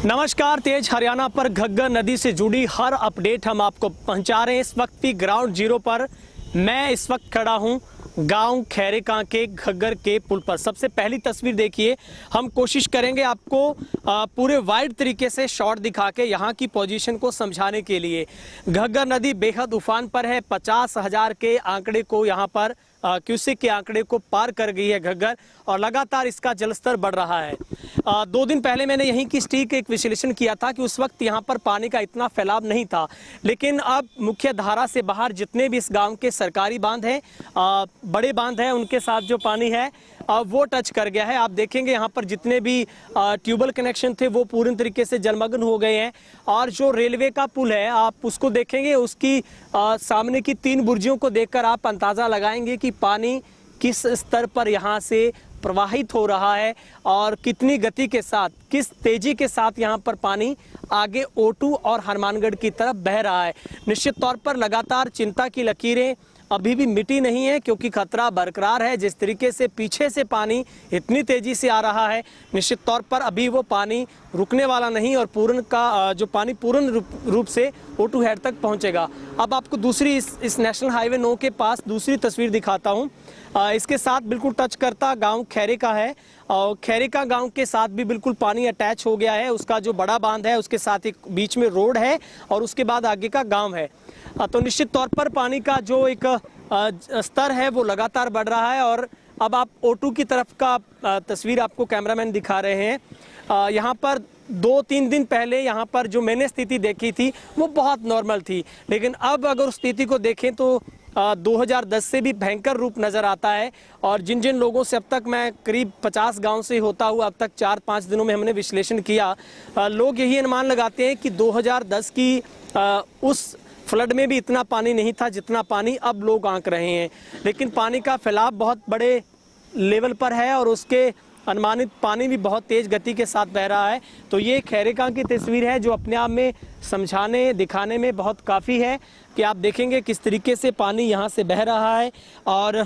नमस्कार। तेज हरियाणा पर घग्गर नदी से जुड़ी हर अपडेट हम आपको पहुंचा रहे हैं। इस वक्त भी ग्राउंड जीरो पर मैं इस वक्त खड़ा हूं गांव खैरेका के घग्गर के पुल पर। सबसे पहली तस्वीर देखिए, हम कोशिश करेंगे आपको पूरे वाइड तरीके से शॉट दिखा के यहाँ की पोजीशन को समझाने के लिए। घग्गर नदी बेहद उफान पर है। 50,000 के आंकड़े को यहाँ पर क्यूसेक के आंकड़े को पार कर गई है घग्गर, और लगातार इसका जलस्तर बढ़ रहा है। 2 दिन पहले मैंने यहीं की स्थिति का एक विश्लेषण किया था कि उस वक्त यहाँ पर पानी का इतना फैलाव नहीं था, लेकिन अब मुख्य धारा से बाहर जितने भी इस गांव के सरकारी बांध हैं, बड़े बांध हैं, उनके साथ जो पानी है वो टच कर गया है। आप देखेंगे यहाँ पर जितने भी ट्यूबवेल कनेक्शन थे वो पूरी तरीके से जलमग्न हो गए हैं। और जो रेलवे का पुल है आप उसको देखेंगे, उसकी सामने की 3 बुर्जियों को देखकर आप अंदाजा लगाएंगे कि पानी किस स्तर पर यहाँ से प्रवाहित हो रहा है और कितनी गति के साथ, किस तेजी के साथ यहाँ पर पानी आगे ओटू और हनुमानगढ़ की तरफ बह रहा है। निश्चित तौर पर लगातार चिंता की लकीरें अभी भी मिटी नहीं है, क्योंकि खतरा बरकरार है। जिस तरीके से पीछे से पानी इतनी तेजी से आ रहा है, निश्चित तौर पर अभी वो पानी रुकने वाला नहीं और पूर्ण का जो पानी पूर्ण रूप से ओटू हेड तक पहुंचेगा। अब आपको दूसरी इस नेशनल हाईवे 9 के पास दूसरी तस्वीर दिखाता हूं। इसके साथ बिल्कुल टच करता गांव खैरेका है, और खैरेका गांव के साथ भी बिल्कुल पानी अटैच हो गया है। उसका जो बड़ा बांध है उसके साथ एक बीच में रोड है और उसके बाद आगे का गांव है। तो निश्चित तौर पर पानी का जो एक स्तर है वो लगातार बढ़ रहा है। और अब आप ओटू की तरफ का तस्वीर आपको कैमरामैन दिखा रहे हैं। यहाँ पर 2-3 दिन पहले यहाँ पर जो मैंने स्थिति देखी थी वो बहुत नॉर्मल थी, लेकिन अब अगर उस स्थिति को देखें तो 2010 से भी भयंकर रूप नज़र आता है। और जिन जिन लोगों से अब तक मैं करीब 50 गांव से होता हुआ अब तक 4-5 दिनों में हमने विश्लेषण किया, लोग यही अनुमान लगाते हैं कि 2010 की उस फ्लड में भी इतना पानी नहीं था जितना पानी अब लोग आंक रहे हैं। लेकिन पानी का फैलाव बहुत बड़े लेवल पर है और उसके अनुमानित पानी भी बहुत तेज गति के साथ बह रहा है। तो ये खैरेका की तस्वीर है जो अपने आप में समझाने दिखाने में बहुत काफ़ी है कि आप देखेंगे किस तरीके से पानी यहाँ से बह रहा है। और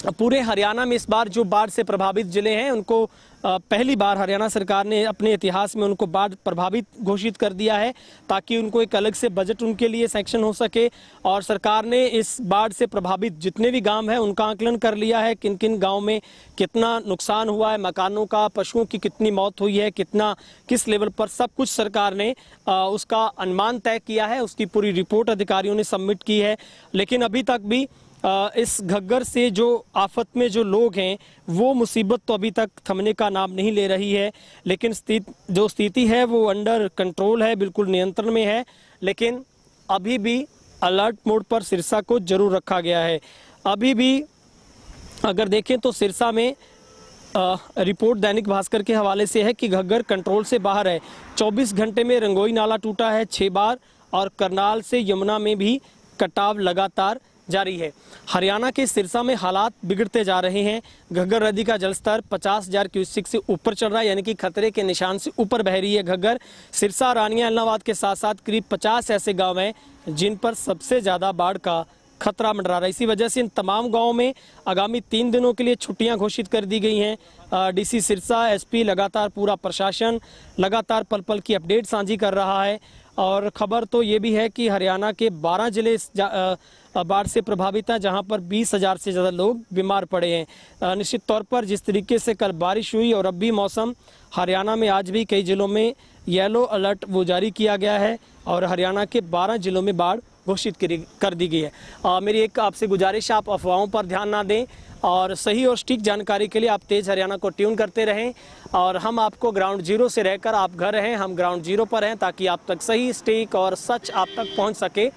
पूरे हरियाणा में इस बार जो बाढ़ से प्रभावित ज़िले हैं उनको पहली बार हरियाणा सरकार ने अपने इतिहास में उनको बाढ़ प्रभावित घोषित कर दिया है, ताकि उनको एक अलग से बजट उनके लिए सैंक्शन हो सके। और सरकार ने इस बाढ़ से प्रभावित जितने भी गांव हैं उनका आकलन कर लिया है, किन किन गांव में कितना नुकसान हुआ है, मकानों का, पशुओं की कितनी मौत हुई है, कितना किस लेवल पर, सब कुछ सरकार ने उसका अनुमान तय किया है। उसकी पूरी रिपोर्ट अधिकारियों ने सबमिट की है। लेकिन अभी तक भी इस घग्गर से जो आफत में जो लोग हैं वो मुसीबत तो अभी तक थमने का नाम नहीं ले रही है। लेकिन जो स्थिति है वो अंडर कंट्रोल है, बिल्कुल नियंत्रण में है। लेकिन अभी भी अलर्ट मोड पर सिरसा को जरूर रखा गया है। अभी भी अगर देखें तो सिरसा में रिपोर्ट दैनिक भास्कर के हवाले से है कि घग्गर कंट्रोल से बाहर है। 24 घंटे में रंगोई नाला टूटा है 6 बार, और करनाल से यमुना में भी कटाव लगातार जारी है। हरियाणा के सिरसा में हालात बिगड़ते जा रहे हैं। घग्गर नदी का जलस्तर 50,000 क्यूसेक से ऊपर चल रहा है, यानी कि खतरे के निशान से ऊपर बह रही है घग्गर। सिरसा, रानिया, इलाहाबाद के साथ साथ करीब 50 ऐसे गांव हैं जिन पर सबसे ज़्यादा बाढ़ का खतरा मंडरा रहा है। इसी वजह से इन तमाम गाँवों में आगामी 3 दिनों के लिए छुट्टियाँ घोषित कर दी गई हैं। डीसी सिरसा, एसपी लगातार, पूरा प्रशासन लगातार पल पल की अपडेट साझी कर रहा है। और खबर तो ये भी है कि हरियाणा के 12 जिले बाढ़ से प्रभावित हैं, जहां पर 20,000 से ज़्यादा लोग बीमार पड़े हैं। निश्चित तौर पर जिस तरीके से कल बारिश हुई और अब भी मौसम, हरियाणा में आज भी कई जिलों में येलो अलर्ट वो जारी किया गया है और हरियाणा के 12 जिलों में बाढ़ घोषित कर दी गई है। मेरी एक आपसे गुजारिश, आप अफवाहों पर ध्यान ना दें और सही और सटीक जानकारी के लिए आप तेज हरियाणा को ट्यून करते रहें। और हम आपको ग्राउंड जीरो से रहकर, आप घर रहें, हम ग्राउंड जीरो पर हैं, ताकि आप तक सही, सटीक और सच आप तक पहुंच सके।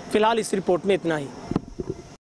फिलहाल इस रिपोर्ट में इतना ही।